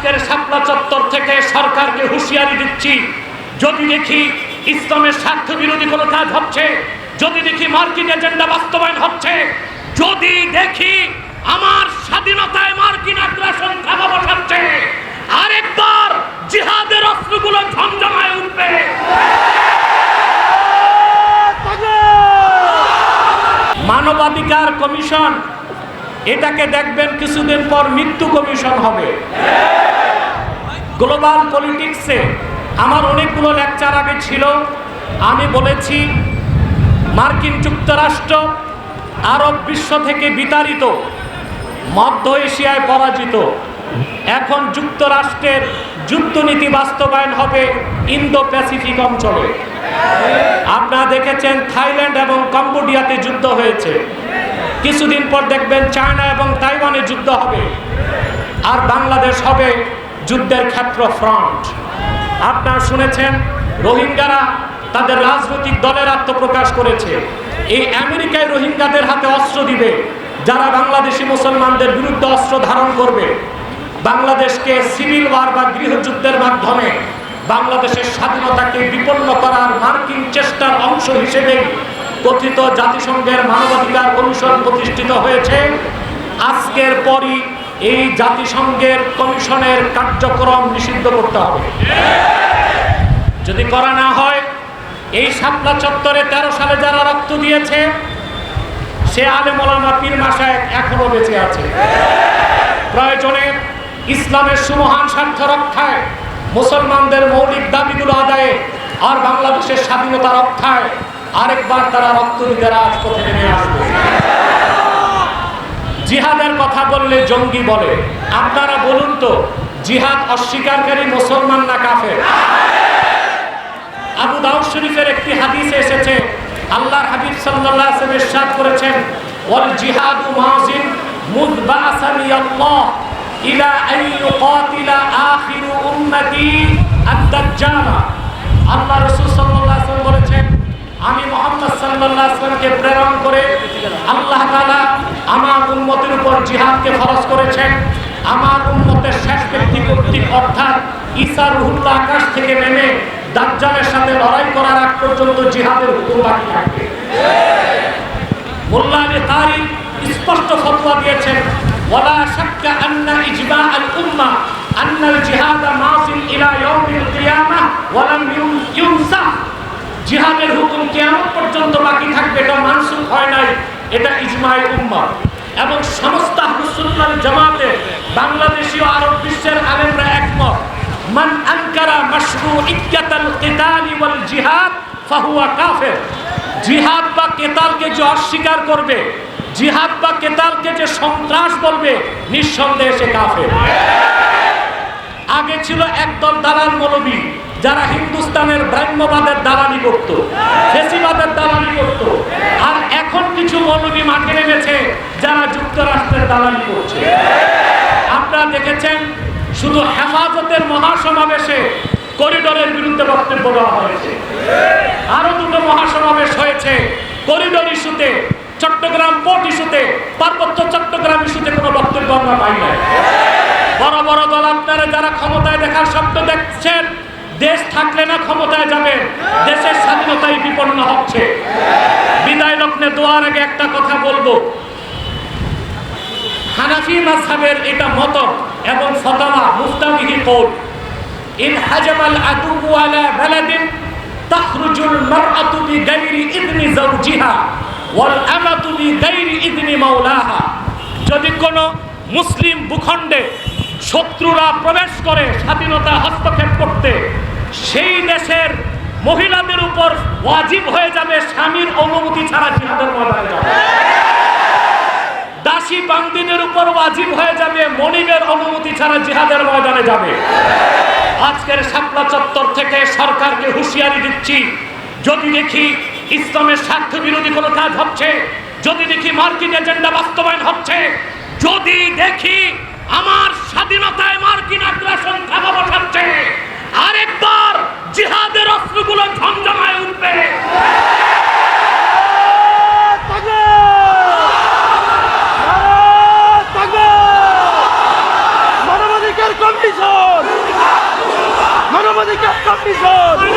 আজকের শাপলা চত্বর থেকে সরকারকে হুঁশিয়ারি দিচ্ছি, যদি দেখি ইসলামের স্বার্থ বিরোধী কোনো কাজ হচ্ছে, যদি দেখি মার্কিন এজেন্ডা বাস্তবায়ন হচ্ছে, যদি দেখি আমার স্বাধীনতায় মার্কিন আগ্রাসন থাবা বসাচ্ছে, আরেকবার জিহাদের অস্ত্রগুলো ঝমঝমায় উঠবে। মানবাধিকার কমিশন, এটাকে দেখবেন কিছুদিন পর মৃত্যু কমিশন হবে। গ্লোবাল পলিটিক্সে আমার অনেকগুলো লেকচার আগে ছিল, আমি বলেছি মার্কিন যুক্তরাষ্ট্র আরব বিশ্ব থেকে বিতাড়িত, মধ্য এশিয়ায় পরাজিত। এখন যুক্তরাষ্ট্রের যুদ্ধনীতি বাস্তবায়ন হবে ইন্দো প্যাসিফিক অঞ্চলে। আপনারা দেখেছেন থাইল্যান্ড এবং কম্বোডিয়াতে যুদ্ধ হয়েছে, কিছুদিন পর দেখবেন চায়না এবং তাইওয়ানে যুদ্ধ হবে, আর বাংলাদেশ হবে যুদ্ধের ক্ষেত্র, ফ্রন্ট। আপনারা শুনেছেন রোহিঙ্গারা তাদের রাজনৈতিক দলের আত্মপ্রকাশ করেছে। এই আমেরিকায় রোহিঙ্গাদের হাতে অস্ত্র দিবে যারা বাংলাদেশি মুসলমানদের বিরুদ্ধে অস্ত্র ধারণ করবে। বাংলাদেশকে সিভিল ওয়ার বা গৃহযুদ্ধের মাধ্যমে বাংলাদেশের স্বাধীনতাকে বিপন্ন করার মার্কিন চেষ্টার অংশ হিসেবে কথিত জাতিসংঘের মানবাধিকার কমিশন প্রতিষ্ঠিত হয়েছে। আজকের পরই এই জাতিসংঘের কমিশনের কার্যক্রম নিষিদ্ধ করতে হবে। যদি করা না হয়, এই শাপলা চত্বরে 13 সালে যারা রক্ত দিয়েছে সে আলেম ওলামা পীর মাশায়েখ এখনো বেঁচে আছে। প্রয়োজনে ইসলামের সুমহান স্বার্থ রক্ষায়, মুসলমানদের মৌলিক দাবিগুলো আদায়ে আর বাংলাদেশের স্বাধীনতা রক্ষায় আরেকবার তারা রক্ত দিতে রাজপথে নেমে আসবে। জিহাদের কথা বললে জঙ্গি বলে। আপনারা বলুন তো, জিহাদ অস্বীকারী মুসলমান না কাফের? আবু দাউদ শরীফের একটি হাদিসে এসেছে, আল্লাহর হাবিব সাল্লাল্লাহু আলাইহি ওয়াসাল্লাম ইরশাদ করেছেন, ওয়াল জিহাদু মাযিন মুযবাসানি আল্লাহ ইলা আন ইউকাতিলা আখিরু উম্মতি আদ-দাজ্জাল। আল্লাহ রাসূল সাল্লাল্লাহু আলাইহি ওয়াসাল্লাম বলেছেন, আমি মুহাম্মদ সাল্লাল্লাহু আলাইহি ওয়াসাল্লামকে প্রেরণ করে আল্লাহ তাআলা আমার উম্মতের উপর জিহাদকে ফরজ করেছেন। আমার উম্মতের শেষ ব্যক্তি কর্তৃক অর্থাৎ ঈসা রুহুল্লাহ আকাশ থেকে নেমে দাজ্জালের সাথে লড়াই করার আগ পর্যন্ত জিহাদের হুকুম বাকি থাকবে। মোল্লা আলী কারি স্পষ্ট ফতোয়া দিয়েছেন, ওয়ালা শাক্কা আন্না ইজমা আল উম্মা আন্না আল জিহাদ মাযিন ইলা ইয়াউমিল কিয়ামাহ ওয়া লাম ইউনসা। জিহাদের হুকুম কিয়ামত পর্যন্ত বাকি থাকবে, এটা মানসুখ হয় নাই, এটা ইজমায়ে উম্মাহ। এবং সমস্ত আহলুস সুন্নাহ ওয়াল জামাতের বাংলাদেশী ও আরব বিশ্বের আলেমরা একমত, মান আনকারা মাশরুইয়াতাল কিতাল ওয়াল জিহাদ ফাহুয়া কাফির। জিহাদ বা কেতালকে যে অস্বীকার করবে, জিহাদ বা কেতালকে যে সন্ত্রাস বলবে, নিঃসন্দেহে সে কাফের। আগে ছিল একদল দালাল মৌলবী যারা হিন্দুস্তানের ব্রাহ্মবাদের দালালি করত, ফেসিবাদের দালালি করত, আর এখন কিছু মৌলবী মাঠে নেমেছে যারা যুক্তরাষ্ট্রের দালালি করছে। আপনারা দেখেছেন শুধু হেফাজতের মহাসমাবেশে করিডোরের বিরুদ্ধে বক্তব্য দেওয়া হয়েছে, আরো দুটো মহাসমাবেশ হয়েছে করিডোর ইস্যুতে, চট্টগ্রাম পোর্ট ইস্যুতে, পার্বত্য চট্টগ্রাম ইস্যুতে কোনো বক্তব্য আমরা পাই নাই। বড় বড় দল আপনারা যারা ক্ষমতায় দেখার স্বপ্ন দেখছেন, দেশ থাকলে না ক্ষমতায় যাবে, দেশের স্বাধীনতাই বিপন্ন হচ্ছে। বিদায় লগ্নে দোয়ার আগে একটা কথা বলবো, হানাফি মাযহাবের এটা মত এবং ফতোয়া মুফতাবিহি কওল, ইন হাজামাল আদু আলা বালাদিন তাখরুজুল মারআতু বিগাইরি ইযনি যাওজিহা ওয়াল আমাতু বিগাইরি ইযনি মাওলাহা। যদি কোনো মুসলিম ভূখণ্ডে শত্রুরা প্রবেশ করে স্বাধীনতা হস্তক্ষেপ করতে, সেই দেশের মহিলাদের উপর ওয়াজিব হয়ে যাবে স্বামীর অনুমতি ছাড়া জিহাদের ময়দানে যাবে। দাসী বান্দিদের উপর ওয়াজিব হয়ে যাবে মনিবের অনুমতি ছাড়া জিহাদের ময়দানে যাবে। আজকের শাপলা চত্বর থেকে সরকারকে হুঁশিয়ারি দিচ্ছি, যদি দেখি ইসলামের স্বার্থ বিরোধী কোনো কাজ হচ্ছে, যদি দেখি মার্কিন এজেন্ডা বাস্তবায়ন হচ্ছে, যদি দেখি আমার স্বাধীনতায় মার্কিন আগ্রাসন থাবা বসাচ্ছে, আরেকবার জিহাদের অস্ত্রগুলো ঝমঝমায় উঠবে। মানবাধিকার কমিশন মানবাধিকার কমিশন